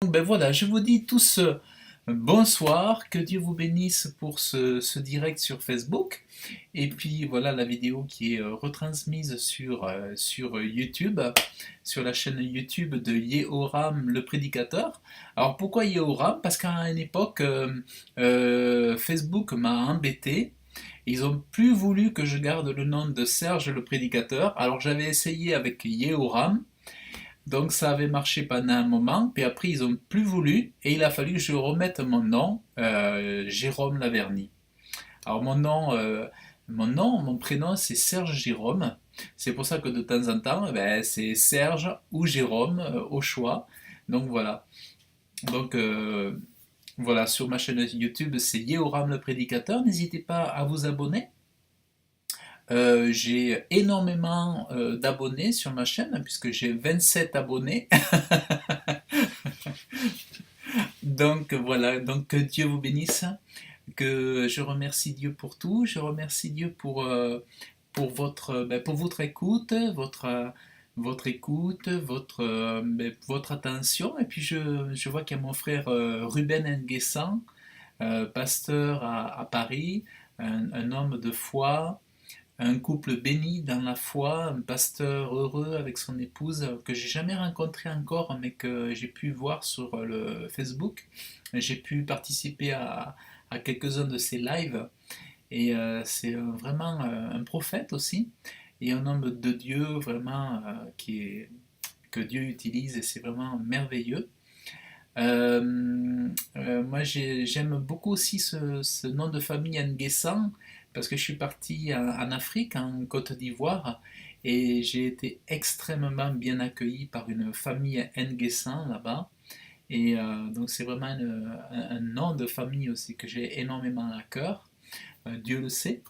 Donc ben voilà, je vous dis tous bonsoir, que Dieu vous bénisse pour ce direct sur Facebook. Et puis voilà la vidéo qui est retransmise sur YouTube, sur la chaîne YouTube de Yehoram le prédicateur. Alors pourquoi Yehoram? Parce qu'à une époque, Facebook m'a embêté. Ils ont plus voulu que je garde le nom de Serge le prédicateur. Alors j'avais essayé avec Yehoram. Donc ça avait marché pendant un moment, puis après ils ont plus voulu, et il a fallu que je remette mon nom, Jérôme Laverny. Alors mon prénom c'est Serge Jérôme. C'est pour ça que de temps en temps, c'est Serge ou Jérôme au choix. Donc voilà. Donc voilà, sur ma chaîne YouTube, c'est Yehoram le prédicateur. N'hésitez pas à vous abonner. J'ai énormément d'abonnés sur ma chaîne, puisque j'ai 27 abonnés. Donc voilà, donc que Dieu vous bénisse, que je remercie Dieu pour tout, je remercie Dieu pour votre écoute, votre écoute, votre attention. Et puis je vois qu'il y a mon frère Ruben Nguessan, pasteur à Paris, un homme de foi, un couple béni dans la foi, un pasteur heureux avec son épouse que j'ai jamais rencontré encore, mais que j'ai pu voir sur le Facebook. J'ai pu participer à quelques-uns de ses lives, et c'est vraiment un prophète aussi, et un homme de Dieu vraiment que Dieu utilise, et c'est vraiment merveilleux. Moi, j'aime beaucoup aussi ce nom de famille Nguessan, parce que je suis parti en Afrique, en Côte d'Ivoire, et j'ai été extrêmement bien accueilli par une famille Nguessan là-bas. Et donc c'est vraiment un nom de famille aussi que j'ai énormément à cœur, Dieu le sait.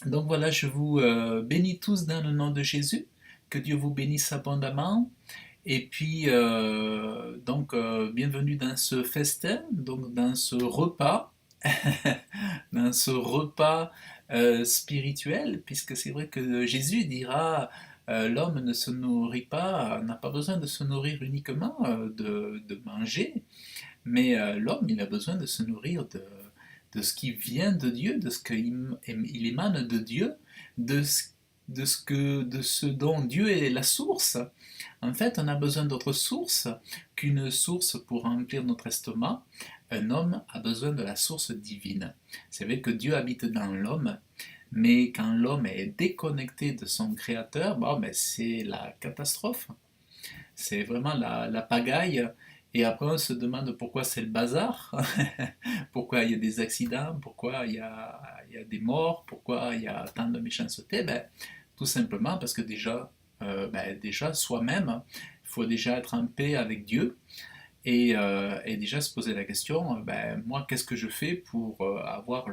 Donc voilà, je vous bénis tous dans le nom de Jésus, que Dieu vous bénisse abondamment. Et puis, bienvenue dans ce festin, donc dans ce repas, dans ce repas spirituel, puisque c'est vrai que Jésus dira, l'homme ne se nourrit pas, n'a pas besoin de se nourrir uniquement de manger, mais l'homme, il a besoin de se nourrir de ce qui vient de Dieu, de ce qu'il il émane de Dieu, de de ce dont Dieu est la source. En fait, on a besoin d'autre source qu'une source pour remplir notre estomac. Un homme a besoin de la source divine. C'est vrai que Dieu habite dans l'homme, mais quand l'homme est déconnecté de son créateur, bon, ben, c'est la catastrophe. C'est vraiment la pagaille. Et après, on se demande pourquoi c'est le bazar, pourquoi il y a des accidents, pourquoi il y a des morts, pourquoi il y a tant de méchanceté. Ben, tout simplement parce que déjà soi-même, il faut déjà être en paix avec Dieu, et déjà se poser la question, ben, moi, qu'est-ce que je fais pour avoir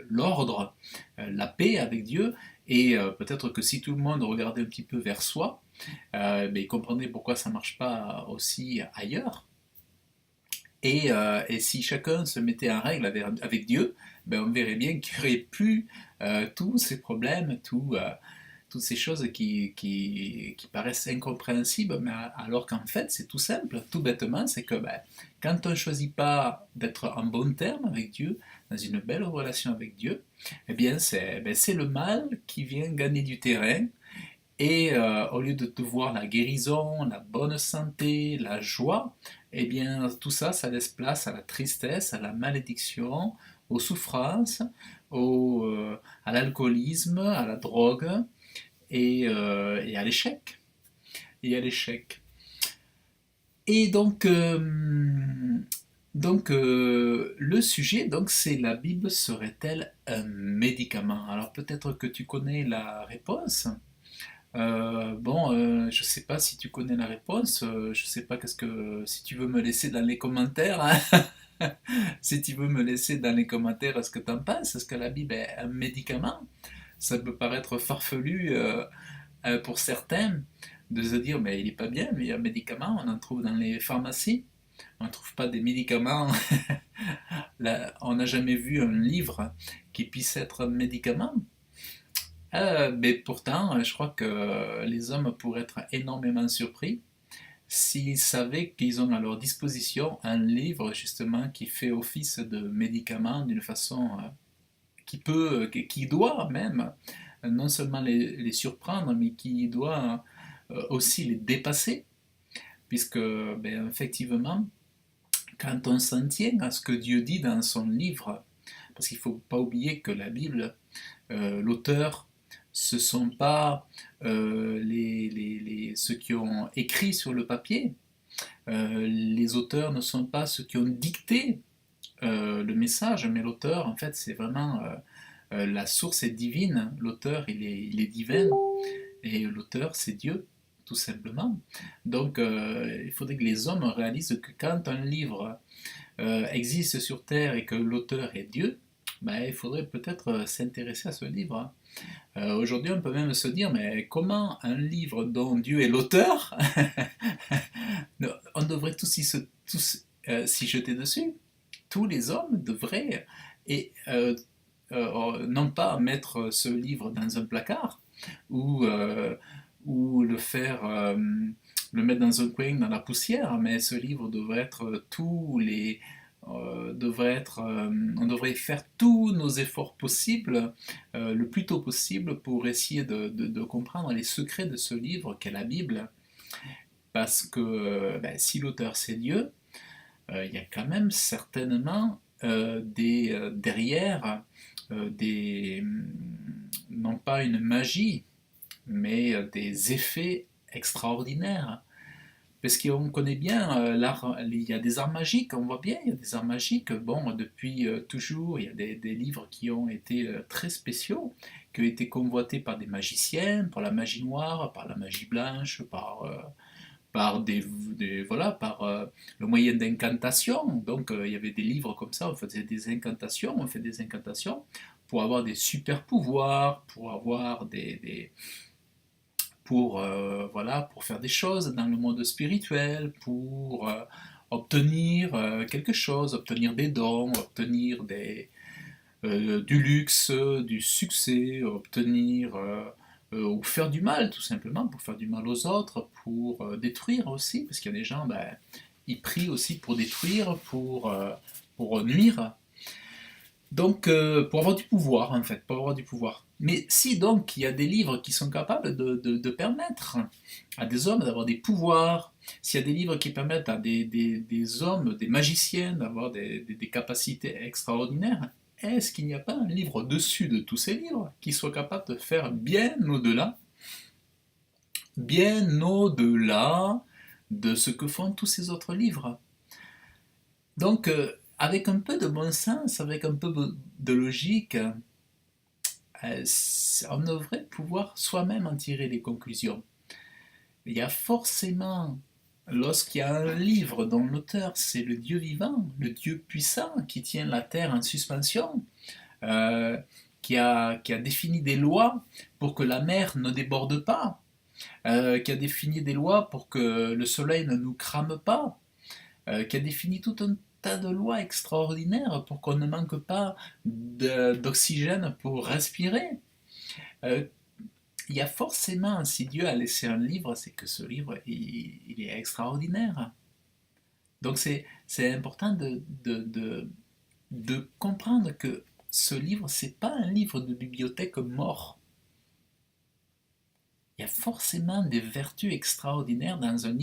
l'ordre, la paix avec Dieu. Et peut-être que si tout le monde regardait un petit peu vers soi, ben, il comprenait pourquoi ça ne marche pas aussi ailleurs. Et si chacun se mettait en règle avec Dieu, ben on verrait bien qu'il n'y aurait plus tous ces problèmes, toutes ces choses qui paraissent incompréhensibles, mais alors qu'en fait c'est tout simple, tout bêtement, c'est que ben, quand on ne choisit pas d'être en bon terme avec Dieu, dans une belle relation avec Dieu, eh bien c'est le mal qui vient gagner du terrain. Et au lieu de te voir la guérison, la bonne santé, la joie, eh bien tout ça, ça laisse place à la tristesse, à la malédiction, aux souffrances, à l'alcoolisme, à la drogue, et à l'échec. Et à l'échec. Et le sujet, donc, c'est la Bible serait-elle un médicament? Alors peut-être que tu connais la réponse. Je sais pas si tu connais la réponse. Je sais pas si tu veux me laisser dans les commentaires, hein. Si tu veux me laisser dans les commentaires ce que tu en penses, est-ce que la Bible est un médicament? Ça peut paraître farfelu pour certains de se dire, mais il est pas bien, mais un médicament, on en trouve dans les pharmacies. On ne trouve pas des médicaments. Là, on n'a jamais vu un livre qui puisse être un médicament. Mais pourtant, je crois que les hommes pourraient être énormément surpris s'ils savaient qu'ils ont à leur disposition un livre justement qui fait office de médicament d'une façon qui doit même non seulement les surprendre, mais qui doit aussi les dépasser, puisque ben, effectivement, quand on s'en tient à ce que Dieu dit dans son livre, parce qu'il ne faut pas oublier que la Bible, l'auteur, ce ne sont pas ceux qui ont écrit sur le papier, les auteurs ne sont pas ceux qui ont dicté le message, mais l'auteur, en fait, c'est vraiment la source est divine, l'auteur, il est divin, et l'auteur, c'est Dieu, tout simplement. Donc, il faudrait que les hommes réalisent que quand un livre existe sur Terre et que l'auteur est Dieu, ben, il faudrait peut-être s'intéresser à ce livre. Aujourd'hui, on peut même se dire, mais comment un livre dont Dieu est l'auteur, on devrait s'y jeter dessus. Tous les hommes devraient, et non pas mettre ce livre dans un placard, ou, le faire, le mettre dans un coin dans la poussière, mais ce livre devrait être on devrait faire tous nos efforts possibles, le plus tôt possible, pour essayer de comprendre les secrets de ce livre qu'est la Bible, parce que ben, si l'auteur c'est Dieu, il y a quand même certainement derrière non pas une magie, mais des effets extraordinaires. Parce qu'on connaît bien l'art, il y a des arts magiques, on voit bien, il y a des arts magiques, bon, depuis toujours, il y a des livres qui ont été très spéciaux, qui ont été convoités par des magiciens, par la magie noire, par la magie blanche, par voilà, par le moyen d'incantation. Donc il y avait des livres comme ça, on faisait des incantations, on fait des incantations pour avoir des super pouvoirs, pour avoir voilà, pour faire des choses dans le monde spirituel, pour obtenir quelque chose, obtenir des dons, obtenir du luxe, du succès, obtenir ou faire du mal tout simplement, pour faire du mal aux autres, pour détruire aussi, parce qu'il y a des gens, ben, ils prient aussi pour détruire, pour nuire. Donc, pour avoir du pouvoir, en fait, pour avoir du pouvoir. Mais si donc il y a des livres qui sont capables de permettre à des hommes d'avoir des pouvoirs, s'il y a des livres qui permettent à des hommes, des magiciens, d'avoir des capacités extraordinaires, est-ce qu'il n'y a pas un livre au-dessus de tous ces livres qui soit capable de faire bien au-delà de ce que font tous ces autres livres? Donc, avec un peu de bon sens, avec un peu de logique, on devrait pouvoir soi-même en tirer des conclusions. Il y a forcément, lorsqu'il y a un livre dont l'auteur c'est le Dieu vivant, le Dieu puissant qui tient la terre en suspension, euh, qui a défini des lois pour que la mer ne déborde pas, qui a défini des lois pour que le soleil ne nous crame pas, qui a défini tout un tas de lois extraordinaires pour qu'on ne manque pas d'oxygène pour respirer. Euh, il y a forcément, si Dieu a laissé un livre, c'est que ce livre, il est extraordinaire. Donc c'est important de comprendre que ce livre, c'est pas un livre de bibliothèque mort. Il y a forcément des vertus extraordinaires dans un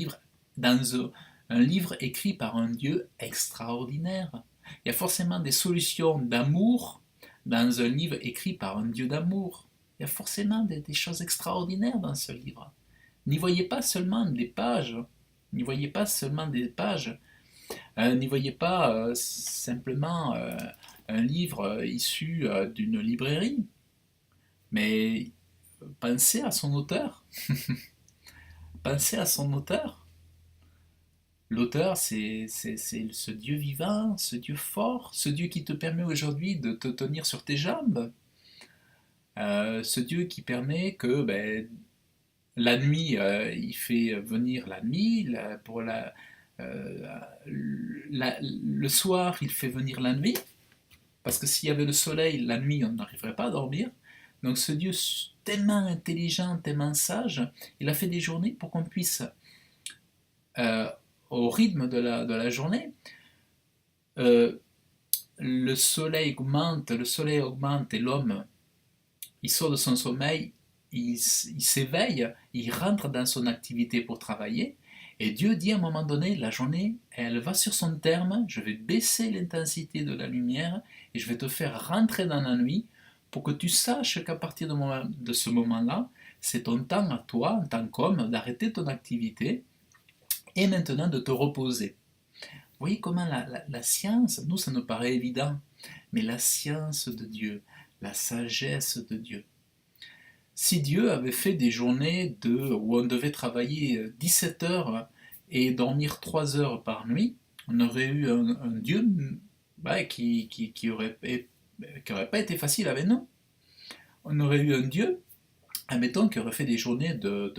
livre écrit par un Dieu extraordinaire. Il y a forcément des solutions d'amour dans un livre écrit par un Dieu d'amour. Il y a forcément des choses extraordinaires dans ce livre. N'y voyez pas seulement des pages, n'y voyez pas seulement des pages, n'y voyez pas simplement un livre issu d'une librairie, mais pensez à son auteur. Pensez à son auteur. L'auteur, c'est ce Dieu vivant, ce Dieu fort, ce Dieu qui te permet aujourd'hui de te tenir sur tes jambes, ce Dieu qui permet que ben, la nuit, il fait venir la nuit, euh, le soir, il fait venir la nuit, parce que s'il y avait le soleil, la nuit, on n'arriverait pas à dormir. Donc ce Dieu tellement intelligent, tellement sage, il a fait des journées pour qu'on puisse euh, au rythme de la journée. Euh, le soleil augmente et l'homme, il sort de son sommeil, il s'éveille, il rentre dans son activité pour travailler. Et Dieu dit à un moment donné, la journée, elle va sur son terme, je vais baisser l'intensité de la lumière et je vais te faire rentrer dans la nuit pour que tu saches qu'à partir de ce moment-là, c'est ton temps à toi, en tant qu'homme, d'arrêter ton activité et maintenant de te reposer. Vous voyez comment la science, nous ça nous paraît évident, mais la science de Dieu, la sagesse de Dieu. Si Dieu avait fait des journées où on devait travailler 17 heures et dormir 3 heures par nuit, on aurait eu un Dieu qui aurait pas été facile avec nous. On aurait eu un Dieu, admettons, qui aurait fait des journées de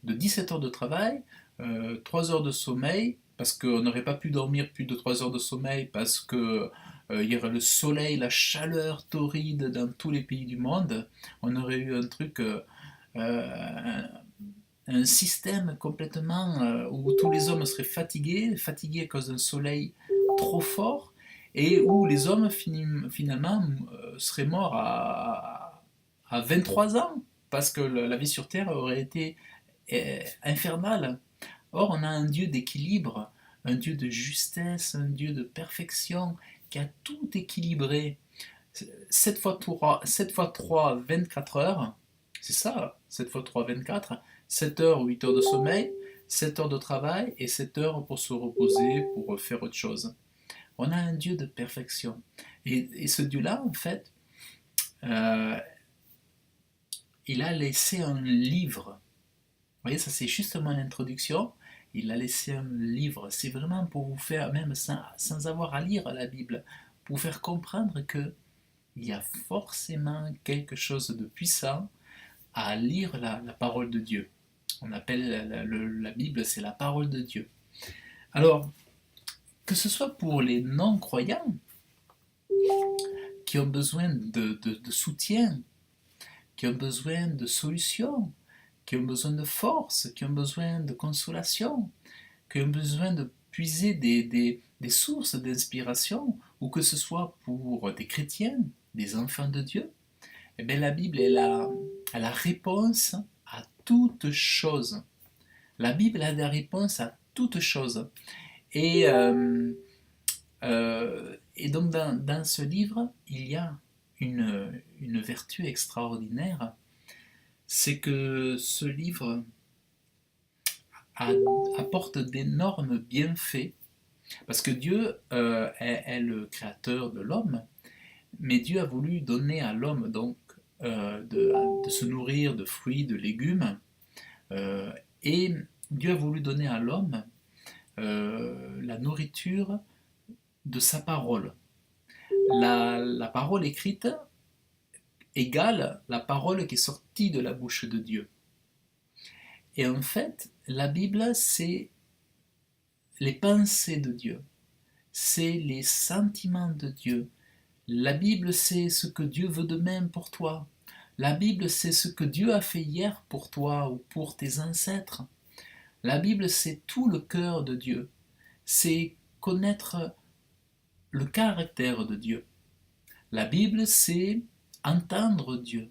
17 heures de travail, 3 heures de sommeil, parce qu'on n'aurait pas pu dormir plus de 3 heures de sommeil, parce que il y aurait le soleil, la chaleur torride dans tous les pays du monde. On aurait eu un truc, un système complètement où tous les hommes seraient fatigués à cause d'un soleil trop fort, et où les hommes finalement seraient morts à 23 ans, parce que la vie sur Terre aurait été infernale. Or, on a un Dieu d'équilibre, un Dieu de justesse, un Dieu de perfection, qui a tout équilibré. 7 fois 3, 7 fois 3, 24 heures, c'est ça, 7 fois 3, 24, 7 heures ou 8 heures de sommeil, 7 heures de travail et 7 heures pour se reposer, pour faire autre chose. On a un Dieu de perfection. Et ce Dieu-là, en fait, euh, il a laissé un livre. Vous voyez, ça c'est justement l'introduction. Il a laissé un livre. C'est vraiment pour vous faire, même sans avoir à lire la Bible, pour vous faire comprendre que il y a forcément quelque chose de puissant à lire la parole de Dieu. On appelle la Bible, c'est la parole de Dieu. Alors, que ce soit pour les non-croyants qui ont besoin de soutien, qui ont besoin de solutions, qui ont besoin de force, qui ont besoin de consolation, qui ont besoin de puiser des sources d'inspiration, ou que ce soit pour des chrétiens, des enfants de Dieu, eh bien, la Bible est la réponse à toute chose. La Bible a des réponses à toute chose. Et, et donc dans ce livre, il y a une vertu extraordinaire, c'est que ce livre apporte d'énormes bienfaits, parce que Dieu est le créateur de l'homme, mais Dieu a voulu donner à l'homme donc de se nourrir de fruits, de légumes, euh, et Dieu a voulu donner à l'homme la nourriture de sa parole. La parole écrite égale la parole qui est sortie de la bouche de Dieu. Et en fait, la Bible, c'est les pensées de Dieu, c'est les sentiments de Dieu. La Bible, c'est ce que Dieu veut de même pour toi. La Bible, c'est ce que Dieu a fait hier pour toi ou pour tes ancêtres. La Bible, c'est tout le cœur de Dieu. C'est connaître le caractère de Dieu. La Bible, c'est entendre Dieu.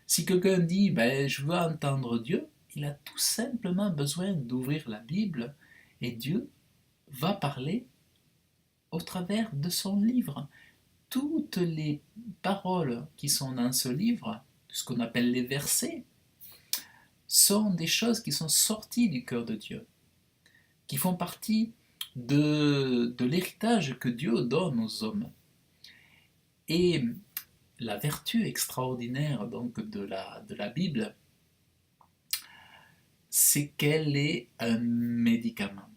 Si quelqu'un dit je veux entendre Dieu, il a tout simplement besoin d'ouvrir la Bible et Dieu va parler au travers de son livre. Toutes les paroles qui sont dans ce livre, ce qu'on appelle les versets, sont des choses qui sont sorties du cœur de Dieu, qui font partie de l'héritage que Dieu donne aux hommes. Et la vertu extraordinaire donc de la Bible, c'est qu'elle est un médicament.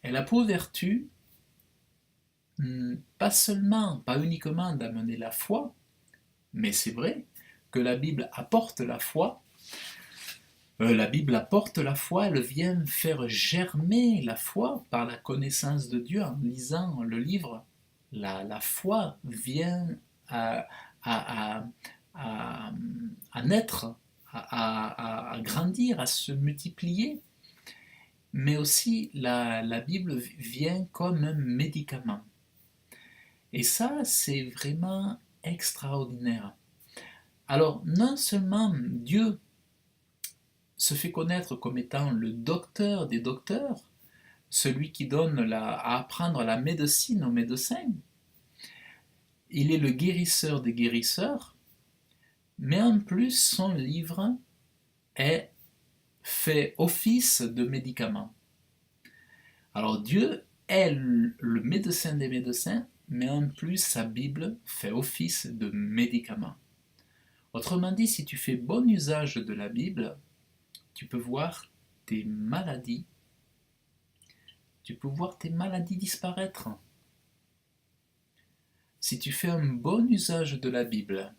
Elle a pour vertu pas uniquement d'amener la foi, mais c'est vrai que la Bible apporte la foi. La Bible apporte la foi, elle vient faire germer la foi par la connaissance de Dieu en lisant le livre. La foi vient à, à, à, à naître à grandir, à se multiplier. Mais aussi, la Bible vient comme un médicament. Et ça, c'est vraiment extraordinaire. Alors, non seulement Dieu se fait connaître comme étant le docteur des docteurs, celui qui donne à apprendre la médecine aux médecins, il est le guérisseur des guérisseurs, mais en plus, son livre est fait office de médicament. Alors Dieu est le médecin des médecins, mais en plus sa Bible fait office de médicament. Autrement dit, si tu fais bon usage de la Bible, tu peux voir tes maladies, disparaître. Si tu fais un bon usage de la Bible,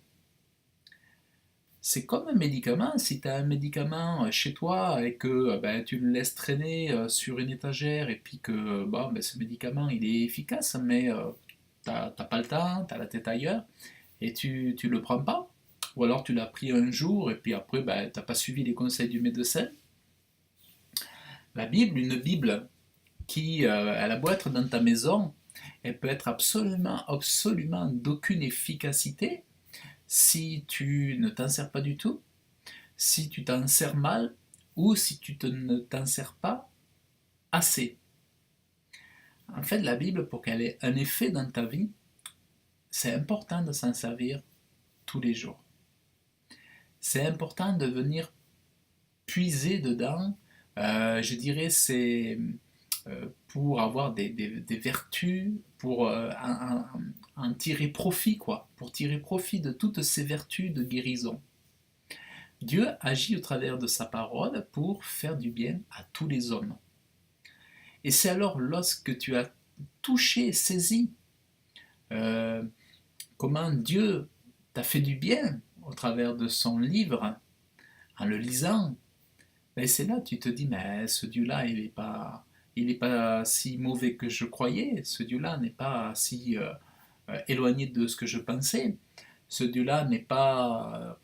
c'est comme un médicament. Si tu as un médicament chez toi et que tu le laisses traîner sur une étagère et puis que ce médicament il est efficace, mais t'as pas le temps, tu as la tête ailleurs et tu le prends pas, ou alors tu l'as pris un jour et puis après t'as pas suivi les conseils du médecin. La Bible, une Bible qui elle a beau être dans ta maison, elle peut être absolument d'aucune efficacité si tu ne t'en sers pas du tout, si tu t'en sers mal ou si ne t'en sers pas assez. En fait, la Bible, pour qu'elle ait un effet dans ta vie, c'est important de s'en servir tous les jours. C'est important de venir puiser dedans, je dirais, c'est pour avoir des vertus, pour en tirer profit, quoi, pour tirer profit de toutes ces vertus de guérison. Dieu agit au travers de sa parole pour faire du bien à tous les hommes. Et c'est alors lorsque tu as touché, saisi comment Dieu t'a fait du bien au travers de son livre, en le lisant, c'est là que tu te dis, mais ce Dieu-là, il n'est pas si mauvais que je croyais, ce Dieu-là n'est pas si éloigné de ce que je pensais, ce Dieu-là n'est pas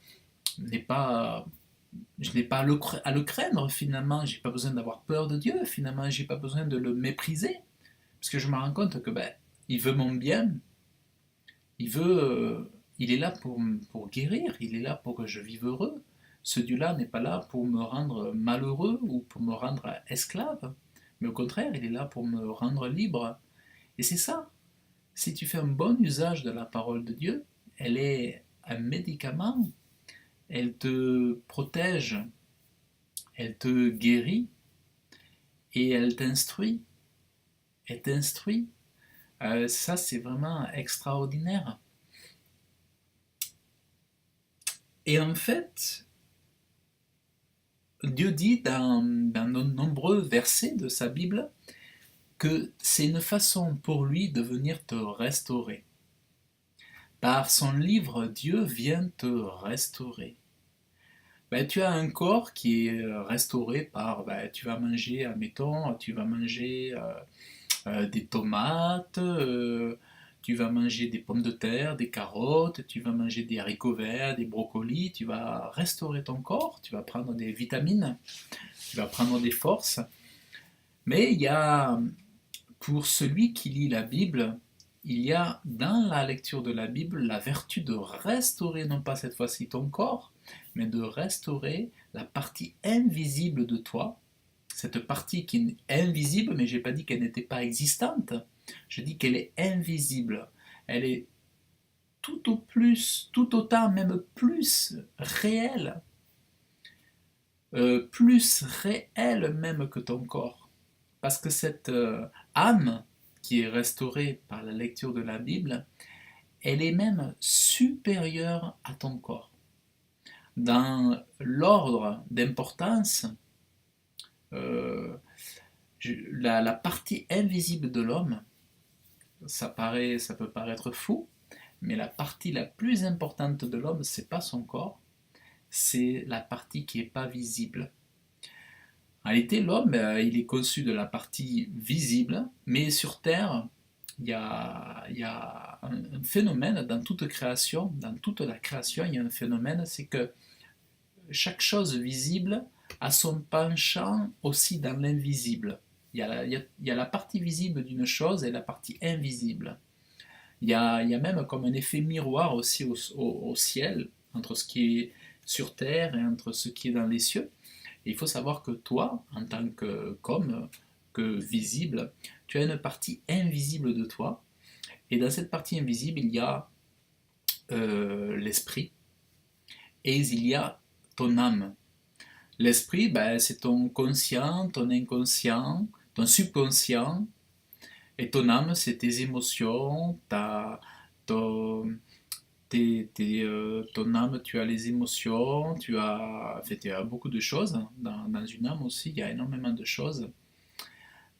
je n'ai pas à le craindre finalement, j'ai pas besoin d'avoir peur de Dieu, finalement j'ai pas besoin de le mépriser, parce que je me rends compte que il veut mon bien, il veut, il est là pour guérir, il est là pour que je vive heureux. Ce Dieu-là n'est pas là pour me rendre malheureux ou pour me rendre esclave, mais au contraire, il est là pour me rendre libre. Et c'est ça, si tu fais un bon usage de la parole de Dieu, elle est un médicament, elle te protège, elle te guérit et elle t'instruit. Elle t'instruit. Ça, c'est vraiment extraordinaire. Et en fait, Dieu dit dans de nombreux versets de sa Bible que c'est une façon pour lui de venir te restaurer. Par son livre, Dieu vient te restaurer. Tu as un corps qui est restauré par, tu vas manger, admettons, tu vas manger des tomates, tu vas manger des pommes de terre, des carottes, tu vas manger des haricots verts, des brocolis, tu vas restaurer ton corps, tu vas prendre des vitamines, tu vas prendre des forces. Mais il y a, pour celui qui lit la Bible, il y a dans la lecture de la Bible la vertu de restaurer, non pas cette fois-ci ton corps, mais de restaurer la partie invisible de toi, cette partie qui est invisible, mais je n'ai pas dit qu'elle n'était pas existante, je dis qu'elle est invisible, elle est tout autant, même plus réelle même que ton corps. Parce que cette âme qui est restaurée par la lecture de la Bible, elle est même supérieure à ton corps. Dans l'ordre d'importance, euh, la partie invisible de l'homme, ça peut paraître fou, mais la partie la plus importante de l'homme, c'est pas son corps, c'est la partie qui n'est pas visible. En réalité, l'homme, il est conçu de la partie visible, mais sur Terre, il y a un phénomène dans toute création, dans toute la création, il y a un phénomène, c'est que chaque chose visible a son penchant aussi dans l'invisible. Il y a la partie visible d'une chose et la partie invisible. Il y a même comme un effet miroir aussi au ciel, entre ce qui est sur terre et entre ce qui est dans les cieux. Et il faut savoir que toi, en tant qu'homme, que visible, tu as une partie invisible de toi. Et dans cette partie invisible, il y a l'esprit et il y a ton âme. L'esprit, ben, c'est ton conscient, ton inconscient, ton subconscient, et ton âme, c'est tes émotions, ton, ton âme, tu as les émotions, en fait, il y a beaucoup de choses. Dans une âme aussi, il y a énormément de choses.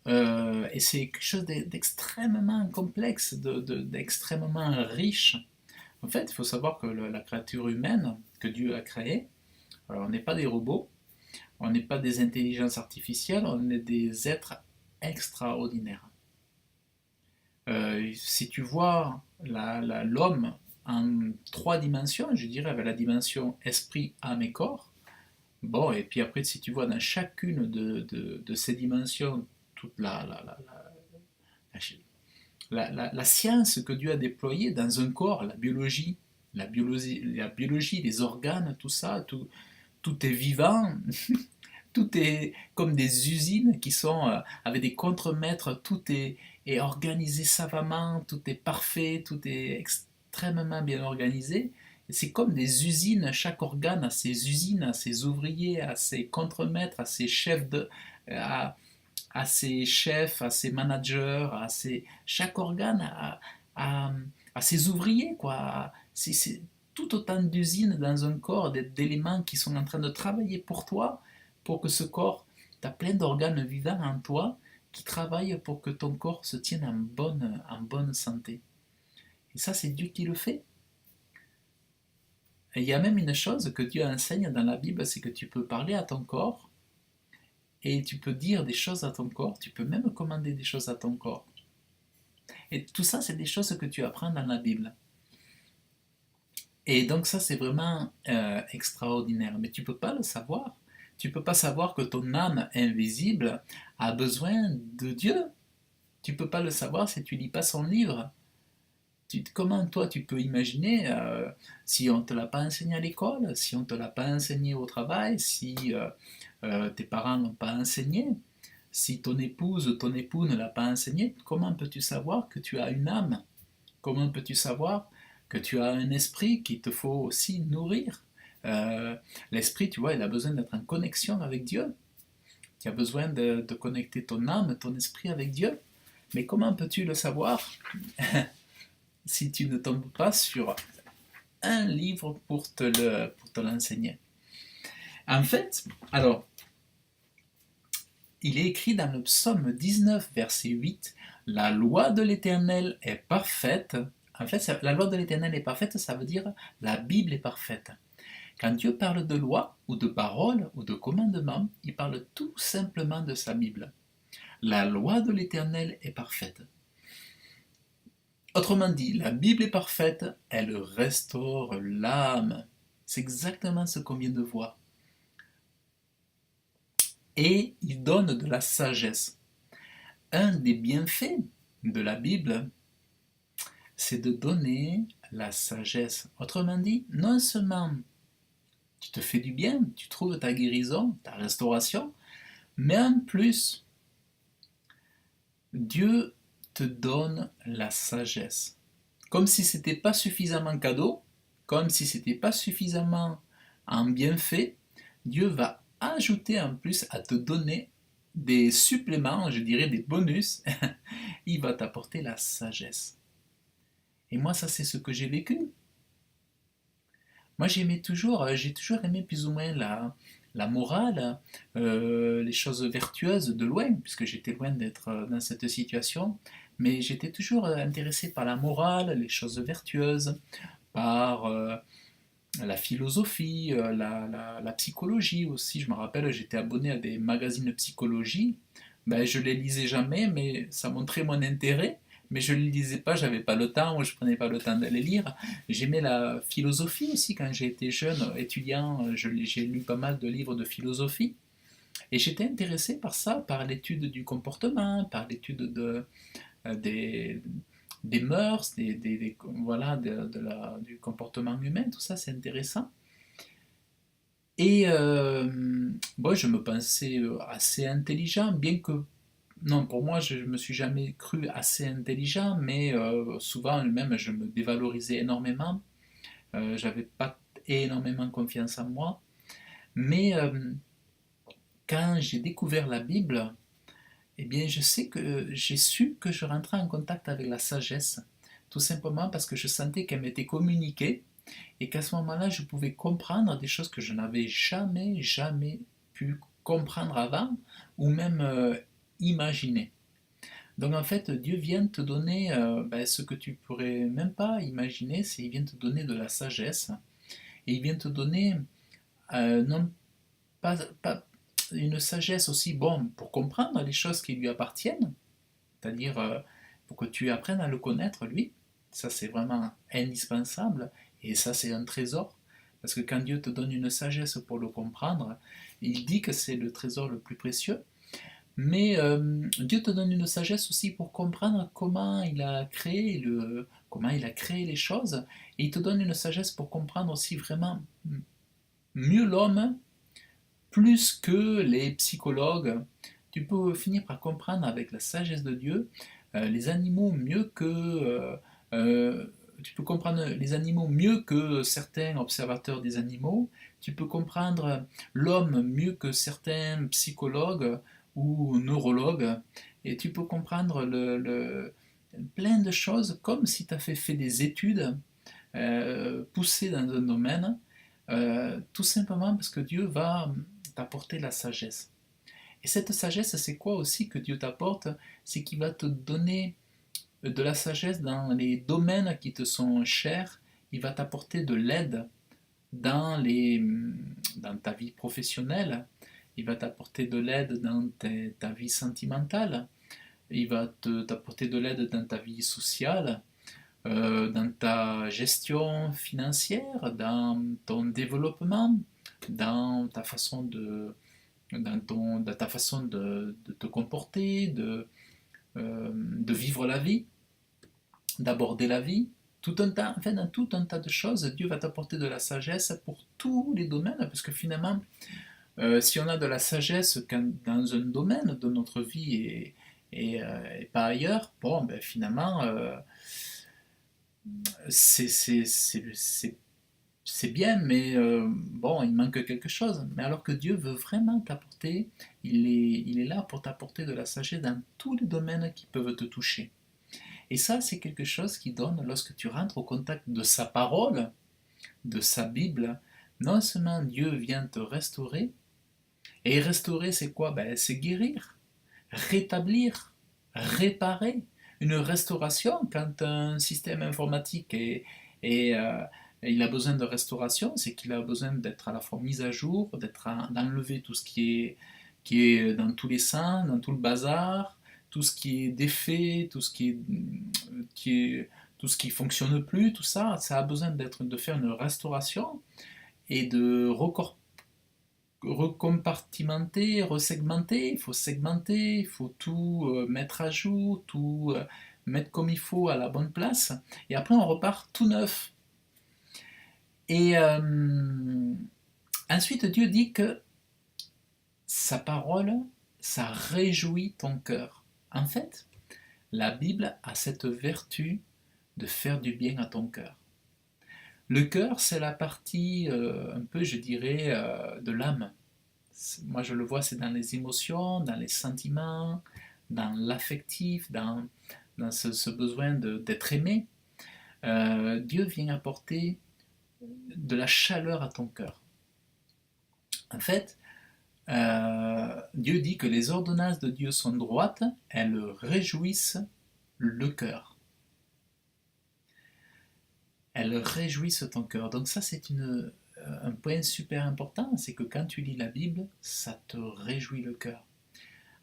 Et c'est quelque chose d'extrêmement complexe, d'extrêmement riche. En fait, il faut savoir que la créature humaine que Dieu a créée, alors on n'est pas des robots, on n'est pas des intelligences artificielles, on est des êtres extraordinaires. Si tu vois l'homme en trois dimensions, je dirais avec la dimension esprit, âme et corps, bon, et puis après, si tu vois dans chacune de ces dimensions toute la science que Dieu a déployée dans un corps, la biologie, les organes, tout ça, tout est vivant, tout est comme des usines qui sont avec des contremaîtres, est organisé savamment, tout est parfait, tout est extrêmement bien organisé. C'est comme des usines, chaque organe a ses usines, a ses ouvriers, a ses contremaîtres, a ses chefs à ses chefs, à ses managers, chaque organe a ses ouvriers, quoi. C'est tout autant d'usines dans un corps, d'éléments qui sont en train de travailler pour toi, pour que ce corps, tu as plein d'organes vivants en toi qui travaillent pour que ton corps se tienne en bonne santé. Et ça, c'est Dieu qui le fait. Et il y a même une chose que Dieu enseigne dans la Bible, c'est que tu peux parler à ton corps et tu peux dire des choses à ton corps, tu peux même commander des choses à ton corps. Et tout ça, c'est des choses que tu apprends dans la Bible. Et donc ça, c'est vraiment extraordinaire. Mais tu ne peux pas le savoir. Tu ne peux pas savoir que ton âme invisible a besoin de Dieu. Tu ne peux pas le savoir si tu ne lis pas son livre. Comment toi tu peux imaginer si on ne te l'a pas enseigné à l'école, si on ne te l'a pas enseigné au travail, si tes parents n'ont pas enseigné, si ton épouse ou ton époux ne l'a pas enseigné, comment peux-tu savoir que tu as une âme? Comment peux-tu savoir que tu as un esprit qu'il te faut aussi nourrir? L'esprit, tu vois, il a besoin d'être en connexion avec Dieu. Tu as besoin de connecter ton âme, ton esprit avec Dieu. Mais comment peux-tu le savoir si tu ne tombes pas sur un livre pour te l'enseigner? En fait, alors, il est écrit dans le psaume 19, verset 8, « La loi de l'Éternel est parfaite ». En fait, la loi de l'Éternel est parfaite, ça veut dire la Bible est parfaite. Quand Dieu parle de loi, ou de parole, ou de commandement, il parle tout simplement de sa Bible. La loi de l'Éternel est parfaite. Autrement dit, la Bible est parfaite, elle restaure l'âme. C'est exactement ce qu'on vient de voir. Et il donne de la sagesse. Un des bienfaits de la Bible, c'est de donner la sagesse. Autrement dit, non seulement tu te fais du bien, tu trouves ta guérison, ta restauration, mais en plus, Dieu te donne la sagesse. Comme si ce n'était pas suffisamment cadeau, comme si ce n'était pas suffisamment en bienfait, Dieu va ajouter en plus à te donner des suppléments, je dirais des bonus, il va t'apporter la sagesse. Et moi, ça c'est ce que j'ai vécu. Moi j'ai toujours aimé plus ou moins la morale, les choses vertueuses de loin, puisque j'étais loin d'être dans cette situation, mais j'étais toujours intéressé par la morale, les choses vertueuses, par la philosophie, la psychologie aussi. Je me rappelle, j'étais abonné à des magazines de psychologie. Ben, je les lisais jamais, mais ça montrait mon intérêt. mais je ne les lisais pas, j'avais pas le temps, ou je prenais pas le temps de les lire. J'aimais la philosophie aussi quand j'ai été jeune étudiant, j'ai lu pas mal de livres de philosophie. Et j'étais intéressé par ça, par l'étude du comportement, par l'étude des, des mœurs, voilà, du comportement humain, tout ça c'est intéressant. Et bon, je me pensais assez intelligent, bien que, non, pour moi, je me suis jamais cru assez intelligent, mais souvent même je me dévalorisais énormément. J'avais pas énormément confiance en moi. Mais quand j'ai découvert la Bible, eh bien, je sais que j'ai su que je rentrais en contact avec la sagesse, tout simplement parce que je sentais qu'elle m'était communiquée et qu'à ce moment-là, je pouvais comprendre des choses que je n'avais jamais pu comprendre avant ou même imaginer. Donc en fait, Dieu vient te donner ce que tu pourrais même pas imaginer, c'est il vient te donner de la sagesse et il vient te donner non pas une sagesse aussi bon pour comprendre les choses qui lui appartiennent, c'est-à-dire pour que tu apprennes à le connaître lui, ça c'est vraiment indispensable et ça c'est un trésor parce que quand Dieu te donne une sagesse pour le comprendre, il dit que c'est le trésor le plus précieux. Mais Dieu te donne une sagesse aussi pour comprendre comment il a créé les choses, et il te donne une sagesse pour comprendre aussi vraiment mieux l'homme, plus que les psychologues. Tu peux finir par comprendre avec la sagesse de Dieu les animaux mieux que tu peux comprendre les animaux mieux que certains observateurs des animaux. Tu peux comprendre l'homme mieux que certains psychologues ou neurologues. Et tu peux comprendre plein de choses comme si tu avais fait des études poussées dans un domaine, tout simplement parce que Dieu va t'apporter la sagesse. Et cette sagesse, c'est quoi aussi que Dieu t'apporte? C'est qu'il va te donner de la sagesse dans les domaines qui te sont chers. Il va t'apporter de l'aide dans ta vie professionnelle. Il va t'apporter de l'aide dans ta vie sentimentale. Il va t'apporter de l'aide dans ta vie sociale, dans ta gestion financière, dans ton développement, dans ta façon dans ta façon de te comporter, de vivre la vie, d'aborder la vie. Tout un tas, enfin, dans tout un tas de choses, Dieu va t'apporter de la sagesse pour tous les domaines, parce que finalement, si on a de la sagesse dans un domaine de notre vie et pas ailleurs, bon, ben, finalement, c'est c'est bien, mais bon, il manque quelque chose. Mais alors que Dieu veut vraiment t'apporter, il est là pour t'apporter de la sagesse dans tous les domaines qui peuvent te toucher. Et ça, c'est quelque chose qui donne, lorsque tu rentres au contact de sa parole, de sa Bible, non seulement Dieu vient te restaurer, et restaurer, c'est quoi? Ben, c'est guérir, rétablir, réparer. Une restauration, quand un système informatique est il a besoin de restauration, c'est qu'il a besoin d'être à la fois mis à jour, d'enlever tout ce qui est dans tous les sens, dans tout le bazar, tout ce qui est défait, tout ce qui fonctionne plus, tout ça, ça a besoin de faire une restauration et de recompartimenter, resegmenter, il faut segmenter, il faut tout mettre à jour, tout mettre comme il faut à la bonne place, et après on repart tout neuf. Et ensuite Dieu dit que sa parole, ça réjouit ton cœur. En fait, la Bible a cette vertu de faire du bien à ton cœur. Le cœur, c'est la partie un peu, je dirais, de l'âme. Moi, je le vois, c'est dans les émotions, dans les sentiments, dans l'affectif, dans ce besoin d'être aimé. Dieu vient apporter de la chaleur à ton cœur. En fait, Dieu dit que les ordonnances de Dieu sont droites, elles réjouissent le cœur. Elles réjouissent ton cœur. Donc ça, c'est un point super important, c'est que quand tu lis la Bible, ça te réjouit le cœur.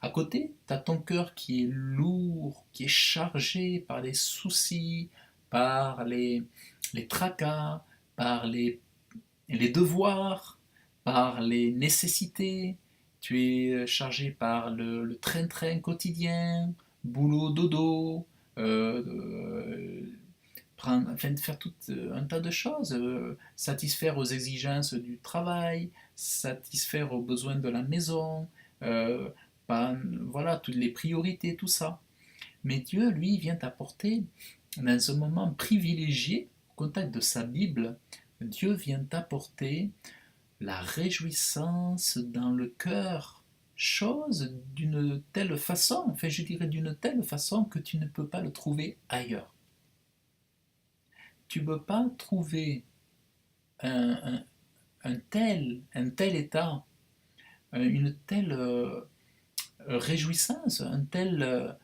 À côté, tu as ton cœur qui est lourd, qui est chargé par les soucis, par les tracas, par les devoirs, par les nécessités. Tu es chargé par le train-train quotidien, boulot, dodo, enfin, de faire tout un tas de choses, satisfaire aux exigences du travail, satisfaire aux besoins de la maison, euh, voilà, toutes les priorités, tout ça. Mais Dieu, lui, vient t'apporter, dans un moment privilégié, au contact de sa Bible, Dieu vient t'apporter la réjouissance dans le cœur, chose d'une telle façon, enfin je dirais d'une telle façon que tu ne peux pas le trouver ailleurs. Tu ne peux pas trouver un, un- un tel état, une telle réjouissance, un tel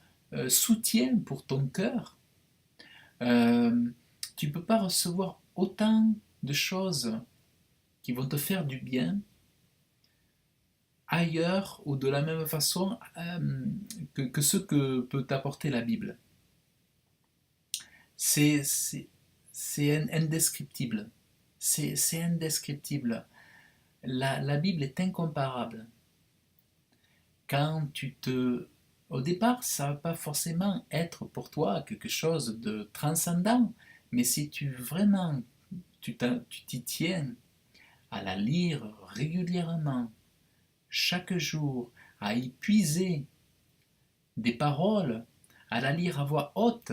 soutien pour ton cœur. Euh, tu ne peux pas recevoir autant de choses qui vont te faire du bien ailleurs ou de la même façon que ce que peut t'apporter la Bible. C'est indescriptible. C'est indescriptible. La Bible est incomparable. Quand tu te... Au départ, ça ne va pas forcément être pour toi quelque chose de transcendant, mais si tu vraiment tu t'y tiens à la lire régulièrement, chaque jour, à y puiser des paroles, à la lire à voix haute,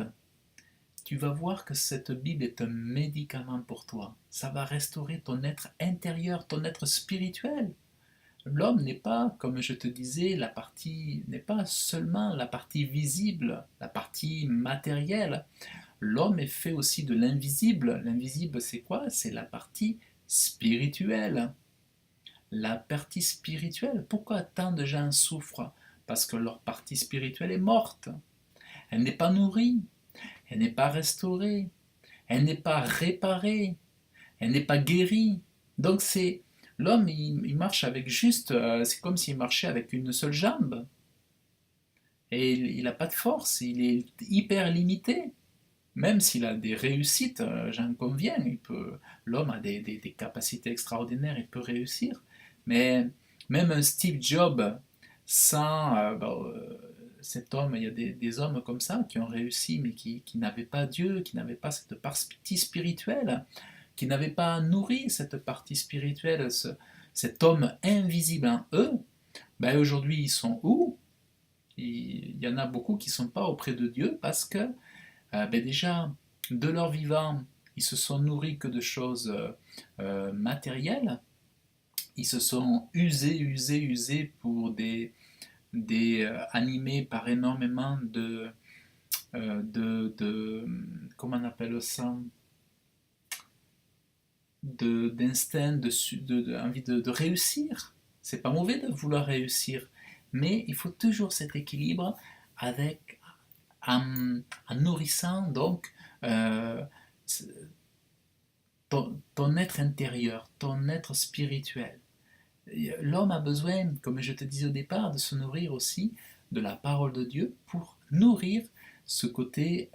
tu vas voir que cette Bible est un médicament pour toi. Ça va restaurer ton être intérieur, ton être spirituel. L'homme n'est pas, comme je te disais, n'est pas seulement la partie visible, la partie matérielle. L'homme est fait aussi de l'invisible. L'invisible, c'est quoi? C'est la partie spirituelle. La partie spirituelle. Pourquoi tant de gens souffrent? Parce que leur partie spirituelle est morte. Elle n'est pas nourrie, elle n'est pas restaurée, elle n'est pas réparée, elle n'est pas guérie. Donc c'est l'homme, il marche avec juste, c'est comme s'il marchait avec une seule jambe. Et il n'a pas de force, il est hyper limité. Même s'il a des réussites, j'en conviens, l'homme a des capacités extraordinaires, il peut réussir. Mais même un Steve Jobs, sans cet homme, il y a des hommes comme ça qui ont réussi, mais qui n'avaient pas Dieu, qui n'avaient pas cette partie spirituelle, qui n'avaient pas nourri cette partie spirituelle, cet homme invisible en eux. Ben aujourd'hui, ils sont où? Il y en a beaucoup qui ne sont pas auprès de Dieu parce que ben déjà, de leur vivant, ils se sont nourris que de choses matérielles. Ils se sont usés pour animés par énormément comment on appelle ça, d'instinct, envie de réussir. C'est pas mauvais de vouloir réussir, mais il faut toujours cet équilibre avec en nourrissant donc euh, ton être intérieur, ton être spirituel. L'homme a besoin, comme je te disais au départ, de se nourrir aussi de la parole de Dieu pour nourrir ce côté,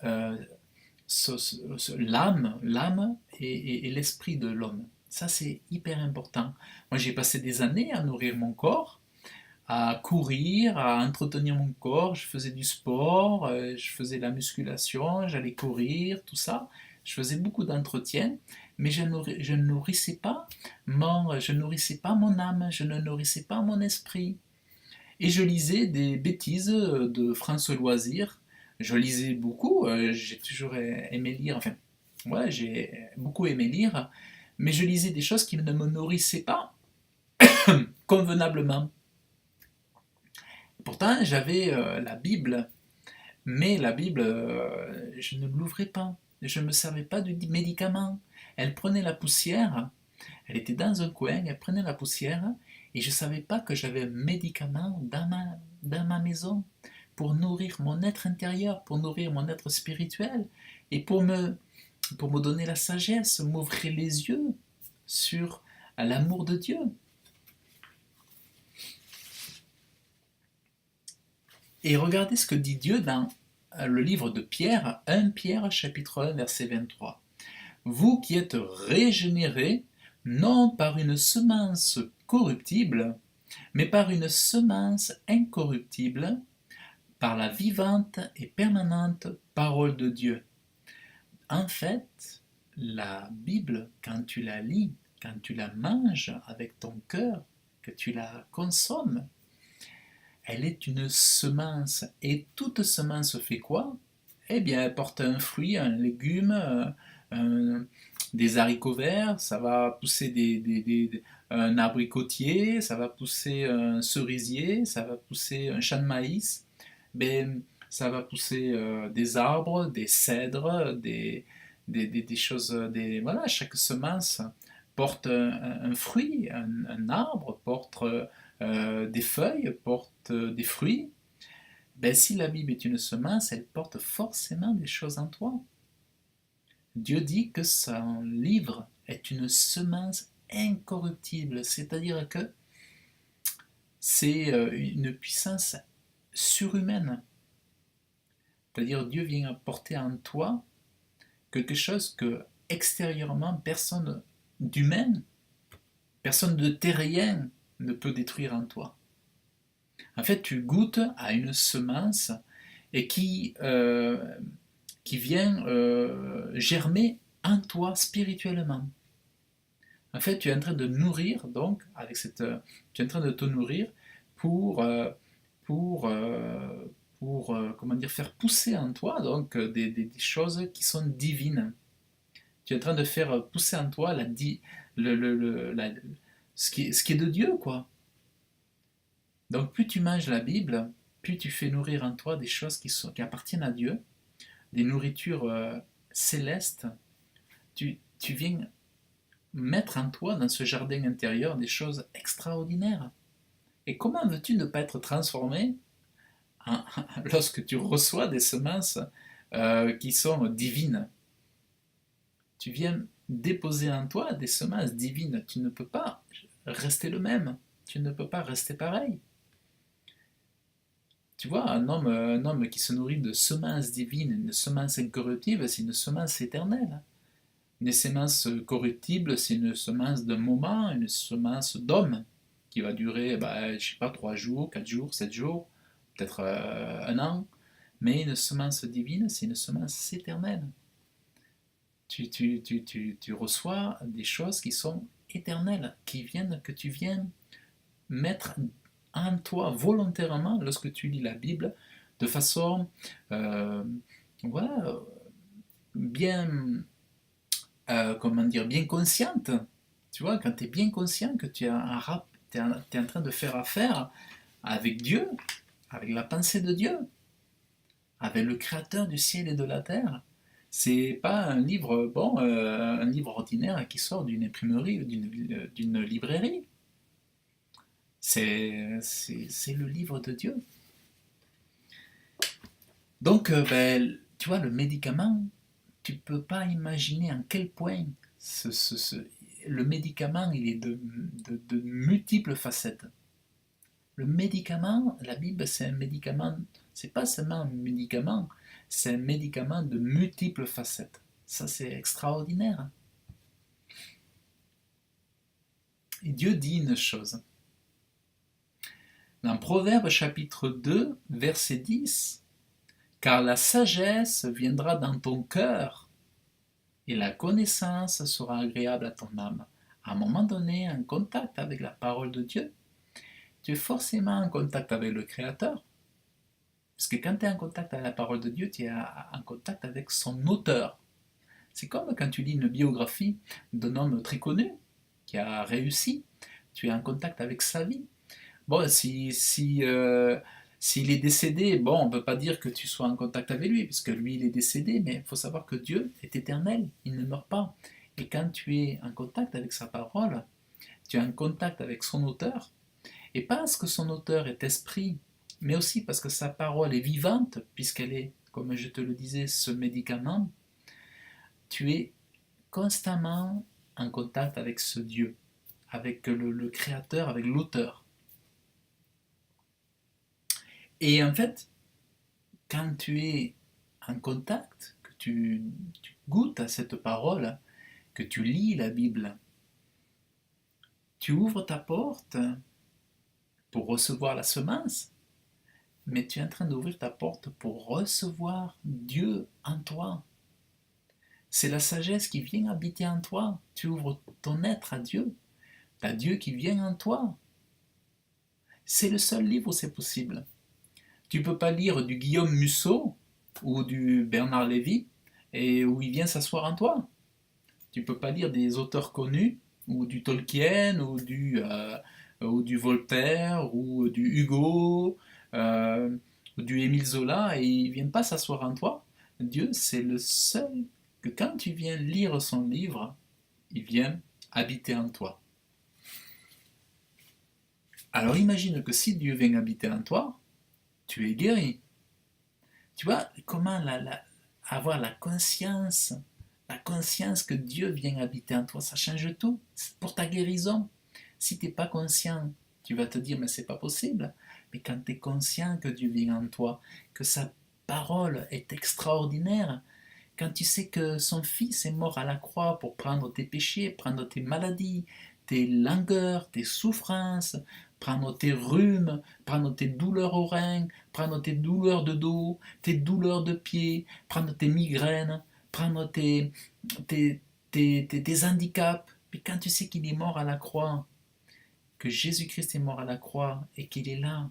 l'âme et l'esprit de l'homme. Ça, c'est hyper important. Moi, j'ai passé des années à nourrir mon corps, à courir, à entretenir mon corps. Je faisais du sport, je faisais de la musculation, j'allais courir, tout ça. Je faisais beaucoup d'entretien, mais je ne nourrissais pas je nourrissais pas mon âme, je ne nourrissais pas mon esprit. Et je lisais des bêtises de France Loisirs. Je lisais beaucoup, j'ai toujours aimé lire, enfin, ouais, j'ai beaucoup aimé lire, mais je lisais des choses qui ne me nourrissaient pas convenablement. Pourtant, j'avais la Bible, mais la Bible, je ne l'ouvrais pas. Je ne me servais pas du médicament. Elle prenait la poussière, elle était dans un coin, elle prenait la poussière, et je ne savais pas que j'avais un médicament dans ma maison pour nourrir mon être intérieur, pour nourrir mon être spirituel, et pour me donner la sagesse, m'ouvrir les yeux sur l'amour de Dieu. Et regardez ce que dit Dieu dans le livre de Pierre, 1 Pierre chapitre 1 verset 23. Vous qui êtes régénérés, non par une semence corruptible, mais par une semence incorruptible, par la vivante et permanente parole de Dieu. En fait, la Bible, quand tu la lis, quand tu la manges avec ton cœur, que tu la consommes, elle est une semence. Et toute semence fait quoi? Eh bien, elle porte un fruit, un légume, des haricots verts, ça va pousser un abricotier, ça va pousser un cerisier, ça va pousser un champ de maïs, ben, ça va pousser des arbres, des cèdres, des choses, voilà, chaque semence porte un fruit, un arbre porte des feuilles, porte des fruits. Ben, si la Bible est une semence, elle porte forcément des choses en toi. Dieu dit que son livre est une semence incorruptible, c'est-à-dire que c'est une puissance surhumaine. C'est-à-dire Dieu vient apporter en toi quelque chose que extérieurement personne d'humain, personne de terrien ne peut détruire en toi. En fait, tu goûtes à une semence et qui vient germer en toi spirituellement. En fait, tu es en train de nourrir, donc, tu es en train de te nourrir pour, pour, comment dire, faire pousser en toi donc des choses qui sont divines. Tu es en train de faire pousser en toi ce qui est de Dieu, quoi. Donc, plus tu manges la Bible, plus tu fais nourrir en toi des choses qui appartiennent à Dieu, des nourritures célestes. Tu viens mettre en toi, dans ce jardin intérieur, des choses extraordinaires. Et comment veux-tu ne pas être transformé lorsque tu reçois des semences qui sont divines? Tu viens déposer en toi des semences divines. Tu ne peux pas rester le même. Tu ne peux pas rester pareil. Tu vois, un homme qui se nourrit de semences divines, une semence incorruptible, c'est une semence éternelle. Une semence corruptible, c'est une semence d'un moment, une semence d'homme qui va durer, je ne sais pas, 3 jours, 4 jours, 7 jours, peut-être un an. Mais une semence divine, c'est une semence éternelle. Tu reçois des choses qui sont éternelles, que tu viens mettre en toi volontairement lorsque tu lis la Bible de façon voilà, bien, comment dire, bien consciente. Tu vois, quand tu es bien conscient que tu es en train de faire affaire avec Dieu, avec la pensée de Dieu, avec le créateur du ciel et de la terre. C'est pas un livre, un livre ordinaire qui sort d'une imprimerie ou d'une librairie. C'est le livre de Dieu. Donc, tu vois, le médicament, tu peux pas imaginer en quel point le médicament, il est de multiples facettes. Le médicament, la Bible, c'est un médicament, c'est pas seulement un médicament, c'est un médicament de multiples facettes. Ça, c'est extraordinaire. Et Dieu dit une chose. Dans Proverbe chapitre 2, verset 10, car la sagesse viendra dans ton cœur et la connaissance sera agréable à ton âme. À un moment donné, en contact avec la parole de Dieu, tu es forcément en contact avec le Créateur. Parce que quand tu es en contact avec la parole de Dieu, tu es en contact avec son auteur. C'est comme quand tu lis une biographie d'un homme très connu, qui a réussi, tu es en contact avec sa vie. Bon, s'il est décédé, bon, on ne peut pas dire que tu sois en contact avec lui, puisque lui, il est décédé, mais il faut savoir que Dieu est éternel, il ne meurt pas. Et quand tu es en contact avec sa parole, tu es en contact avec son auteur, et parce que son auteur est esprit, mais aussi parce que sa parole est vivante, puisqu'elle est, comme je te le disais, ce médicament, tu es constamment en contact avec ce Dieu, avec le créateur, avec l'auteur. Et en fait, quand tu es en contact, que tu goûtes à cette parole, que tu lis la Bible, tu ouvres ta porte pour recevoir la semence, mais tu es en train d'ouvrir ta porte pour recevoir Dieu en toi. C'est la sagesse qui vient habiter en toi. Tu ouvres ton être à Dieu. Tu as Dieu qui vient en toi. C'est le seul livre où c'est possible. Tu ne peux pas lire du Guillaume Musso ou du Bernard Lévy et où il vient s'asseoir en toi. Tu ne peux pas lire des auteurs connus ou du Tolkien ou du Voltaire ou du Hugo ou du Émile Zola et ils ne viennent pas s'asseoir en toi. Dieu, c'est le seul que quand tu viens lire son livre, il vient habiter en toi. Alors imagine que si Dieu vient habiter en toi, tu es guéri. Tu vois comment avoir la conscience que Dieu vient habiter en toi, ça change tout. C'est pour ta guérison. Si tu n'es pas conscient, tu vas te dire mais c'est pas possible. Mais quand tu es conscient que Dieu vient en toi, que sa parole est extraordinaire, quand tu sais que son fils est mort à la croix pour prendre tes péchés, prendre tes maladies, tes langueurs, tes souffrances, prendre tes rhumes, prendre tes douleurs aux reins, prendre tes douleurs de dos, tes douleurs de pieds, prendre tes migraines, prendre tes handicaps. Mais quand tu sais qu'il est mort à la croix, que Jésus-Christ est mort à la croix et qu'il est là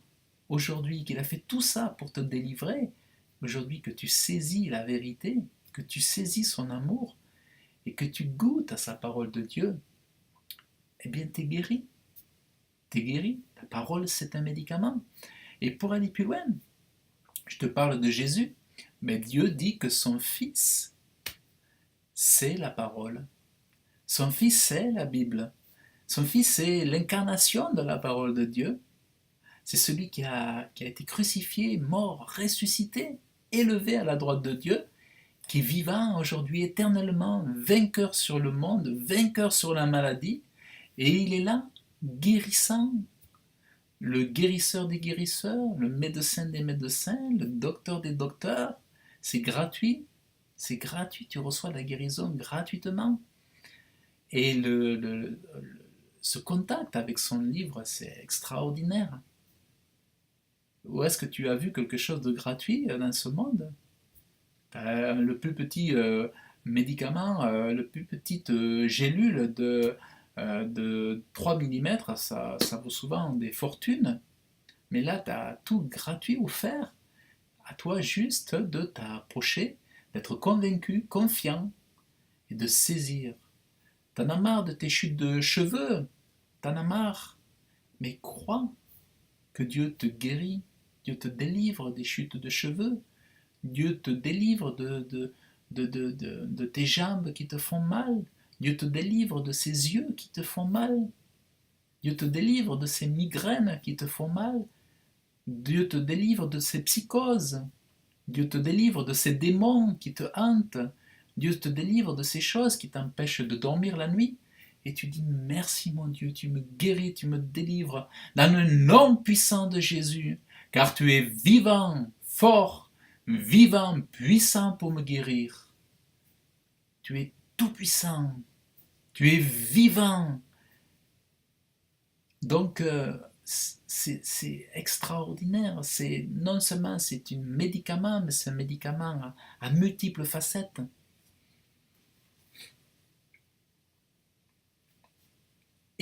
aujourd'hui, qu'il a fait tout ça pour te délivrer, aujourd'hui que tu saisis la vérité, que tu saisis son amour et que tu goûtes à sa parole de Dieu, eh bien t'es guéri. T'es guéri. La parole, c'est un médicament. Et pour aller plus loin, je te parle de Jésus, mais Dieu dit que son Fils, c'est la parole. Son Fils, c'est la Bible. Son Fils, c'est l'incarnation de la parole de Dieu. C'est celui qui a été crucifié, mort, ressuscité, élevé à la droite de Dieu, qui est vivant aujourd'hui éternellement, vainqueur sur le monde, vainqueur sur la maladie, et il est là, guérissant, le guérisseur des guérisseurs, le médecin des médecins, le docteur des docteurs. C'est gratuit, tu reçois la guérison gratuitement. Et ce contact avec son livre, c'est extraordinaire. Où est-ce que tu as vu quelque chose de gratuit dans ce monde? Le plus petit médicament, le plus petite gélule de 3 mm, ça vaut souvent des fortunes. Mais là, tu as tout gratuit offert. À toi juste de t'approcher, d'être convaincu, confiant et de saisir. T'en as marre de tes chutes de cheveux, t'en as marre. Mais crois que Dieu te guérit, Dieu te délivre des chutes de cheveux, Dieu te délivre de tes jambes qui te font mal, Dieu te délivre de ces yeux qui te font mal, Dieu te délivre de ces migraines qui te font mal, Dieu te délivre de ces psychoses, Dieu te délivre de ces démons qui te hantent, Dieu te délivre de ces choses qui t'empêchent de dormir la nuit. Et tu dis merci mon Dieu, tu me guéris, tu me délivres dans le nom puissant de Jésus, car tu es vivant, fort, vivant, puissant pour me guérir. Tu es tout puissant, tu es vivant. Donc c'est extraordinaire. Non seulement c'est un médicament, mais c'est un médicament à multiples facettes.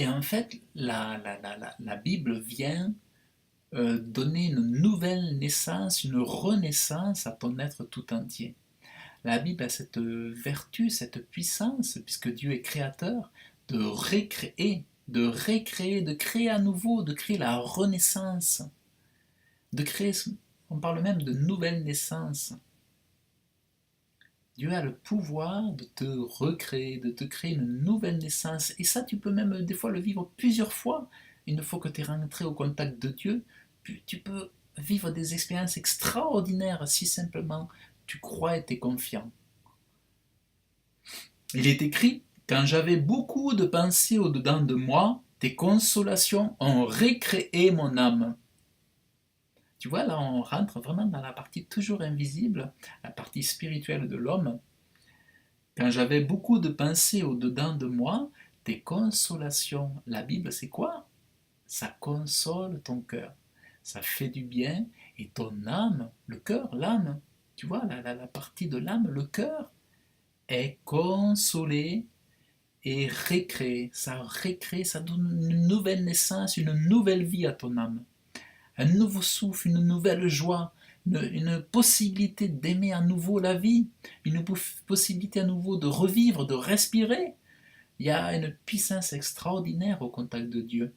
Et en fait, la Bible vient donner une nouvelle naissance, une renaissance à ton être tout entier. La Bible a cette vertu, cette puissance, puisque Dieu est créateur, de recréer, de créer à nouveau, de créer la renaissance, de créer, on parle même de nouvelle naissance. Dieu a le pouvoir de te recréer, de te créer une nouvelle naissance. Et ça, tu peux même des fois le vivre plusieurs fois. Une fois que tu es rentré au contact de Dieu, tu peux vivre des expériences extraordinaires si simplement tu crois et tu es confiant. Il est écrit, quand j'avais beaucoup de pensées au-dedans de moi, tes consolations ont recréé mon âme. Tu vois, là, on rentre vraiment dans la partie toujours invisible, la partie spirituelle de l'homme. Quand j'avais beaucoup de pensées au-dedans de moi, des consolations. La Bible, c'est quoi? Ça console ton cœur. Ça fait du bien et ton âme, le cœur, l'âme, tu vois, la partie de l'âme, le cœur, est consolé et récrée, ça donne une nouvelle naissance, une nouvelle vie à ton âme, un nouveau souffle, une nouvelle joie, une possibilité d'aimer à nouveau la vie, une possibilité à nouveau de revivre, de respirer. Il y a une puissance extraordinaire au contact de Dieu.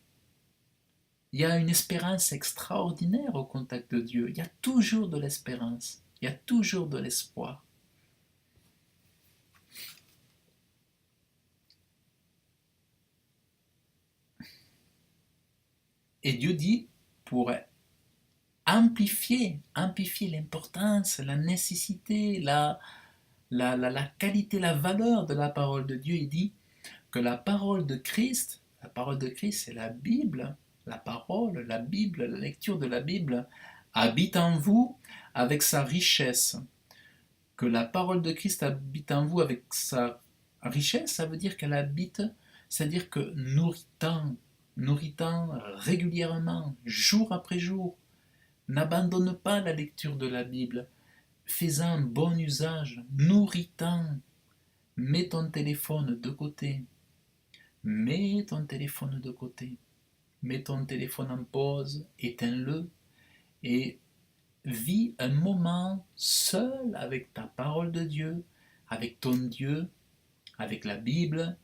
Il y a une espérance extraordinaire au contact de Dieu. Il y a toujours de l'espérance. Il y a toujours de l'espoir. Et Dieu dit, pour amplifier l'importance, la nécessité, la qualité, la valeur de la parole de Dieu, il dit que la parole de Christ, c'est la Bible, la parole, la Bible, la lecture de la Bible, habite en vous avec sa richesse. Que la parole de Christ habite en vous avec sa richesse, ça veut dire qu'elle habite, c'est-à-dire que nourritant régulièrement, jour après jour, n'abandonne pas la lecture de la Bible, fais-en un bon usage, nourritant, mets ton téléphone de côté, mets ton téléphone de côté, mets ton téléphone en pause, éteins-le et vis un moment seul avec ta parole de Dieu, avec ton Dieu, avec la Bible.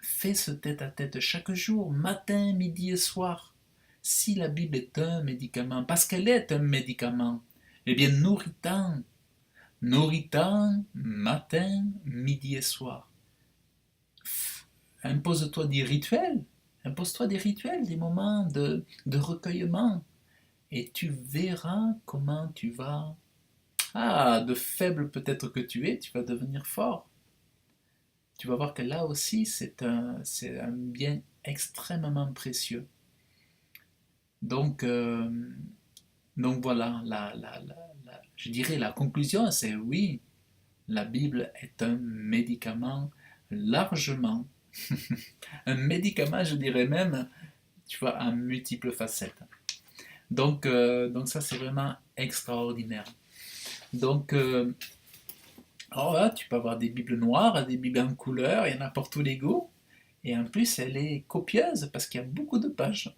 Fais ce tête-à-tête chaque jour, matin, midi et soir. Si la Bible est un médicament, parce qu'elle est un médicament, eh bien nourritant, matin, midi et soir. Impose-toi des rituels, impose-toi des rituels, des moments de recueillement, et tu verras comment tu vas. Ah, de faible peut-être que tu vas devenir fort. Tu vas voir que là aussi, c'est un bien extrêmement précieux. Donc, euh, donc voilà, je dirais la conclusion, c'est oui, la Bible est un médicament largement, un médicament, je dirais même, tu vois, à multiples facettes. Donc ça, c'est vraiment extraordinaire. Donc, alors là, tu peux avoir des Bibles noires, des Bibles en couleur, il y en a pour tous les goûts. Et en plus, elle est copieuse parce qu'il y a beaucoup de pages.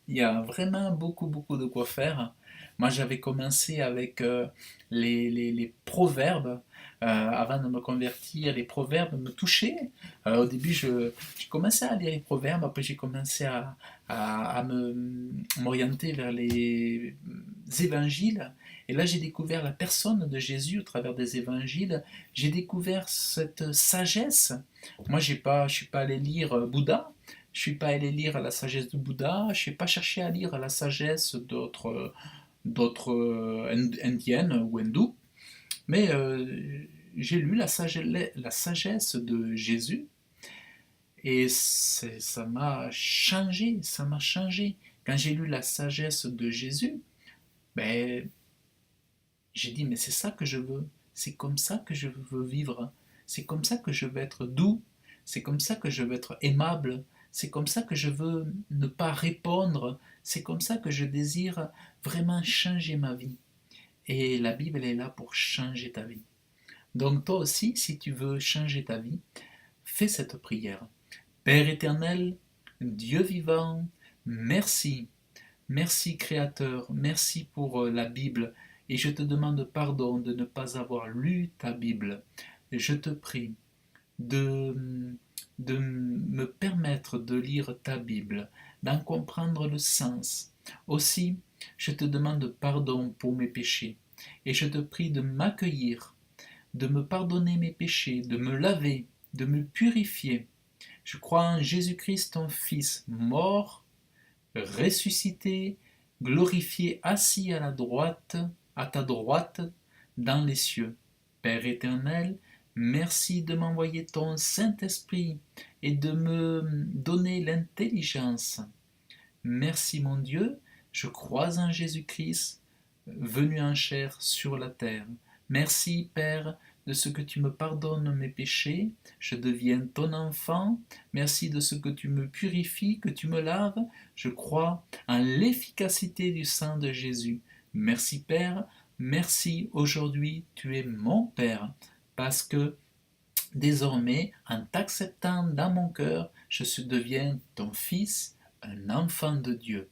Il y a vraiment beaucoup de quoi faire. Moi, j'avais commencé avec les proverbes. Avant de me convertir, les proverbes me touchaient. Au début, j'ai commencé à lire les proverbes, après j'ai commencé m'orienter vers les évangiles. Et là, j'ai découvert la personne de Jésus au travers des évangiles. J'ai découvert cette sagesse. Moi, je ne suis pas allé lire Bouddha, je ne suis pas allé lire la sagesse de Bouddha, je n'ai pas cherché à lire la sagesse d'autres indiennes ou hindous, mais j'ai lu la sagesse de Jésus et ça m'a changé, ça m'a changé. Quand j'ai lu la sagesse de Jésus, ben, j'ai dit, mais c'est ça que je veux, c'est comme ça que je veux vivre, c'est comme ça que je veux être doux, c'est comme ça que je veux être aimable, c'est comme ça que je veux ne pas répondre, c'est comme ça que je désire vraiment changer ma vie. Et la Bible est là pour changer ta vie. Donc toi aussi, si tu veux changer ta vie, fais cette prière. Père éternel, Dieu vivant, merci. Merci Créateur, merci pour la Bible. Et je te demande pardon de ne pas avoir lu ta Bible. Je te prie de me permettre de lire ta Bible, d'en comprendre le sens. Aussi, je te demande pardon pour mes péchés. Et je te prie de m'accueillir, de me pardonner mes péchés, de me laver, de me purifier. Je crois en Jésus-Christ, ton Fils, mort, ressuscité, glorifié, assis à ta droite, dans les cieux. Père éternel, merci de m'envoyer ton Saint-Esprit et de me donner l'intelligence. Merci mon Dieu Je crois en Jésus-Christ, venu en chair sur la terre. Merci, Père, de ce que tu me pardonnes mes péchés. Je deviens ton enfant. Merci de ce que tu me purifies, que tu me laves. Je crois en l'efficacité du sang de Jésus. Merci, Père. Merci, aujourd'hui, tu es mon Père, parce que désormais, en t'acceptant dans mon cœur, deviens ton fils, un enfant de Dieu.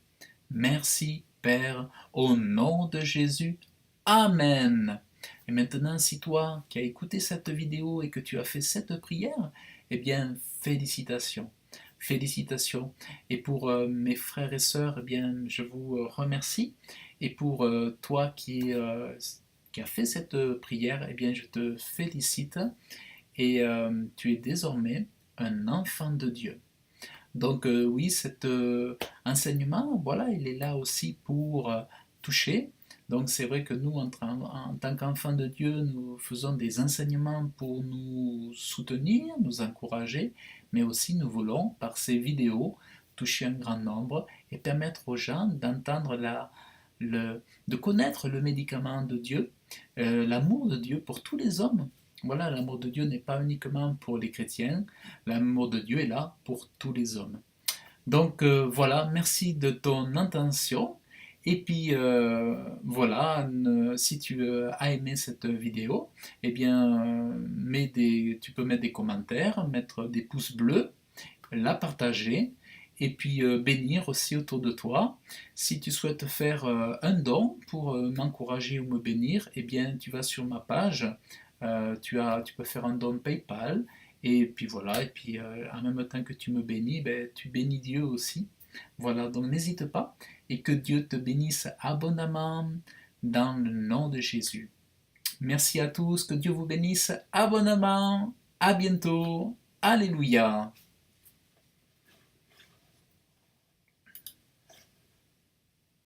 Merci, Père, au nom de Jésus. Amen. Et maintenant, si toi qui as écouté cette vidéo et que tu as fait cette prière, eh bien, félicitations. Félicitations. Et pour mes frères et sœurs, eh bien, je vous remercie. Et pour toi qui as fait cette prière, eh bien, je te félicite. Et tu es désormais un enfant de Dieu. Donc oui, cet enseignement, voilà, il est là aussi pour toucher. Donc c'est vrai que nous, en tant qu'enfants de Dieu, nous faisons des enseignements pour nous soutenir, nous encourager, mais aussi nous voulons, par ces vidéos, toucher un grand nombre et permettre aux gens d'entendre de connaître le médicament de Dieu, l'amour de Dieu pour tous les hommes. Voilà, l'amour de Dieu n'est pas uniquement pour les chrétiens, l'amour de Dieu est là pour tous les hommes. Donc voilà, merci de ton intention. Et puis voilà, si tu as aimé cette vidéo, eh bien tu peux mettre des commentaires, mettre des pouces bleus, la partager et puis bénir aussi autour de toi. Si tu souhaites faire un don pour m'encourager ou me bénir, eh bien tu vas sur ma page, tu peux faire un don PayPal, et puis voilà, et puis en même temps que tu me bénis, ben, tu bénis Dieu aussi. Voilà, donc n'hésite pas, et que Dieu te bénisse abondamment dans le nom de Jésus. Merci à tous, que Dieu vous bénisse abondamment. À bientôt. Alléluia.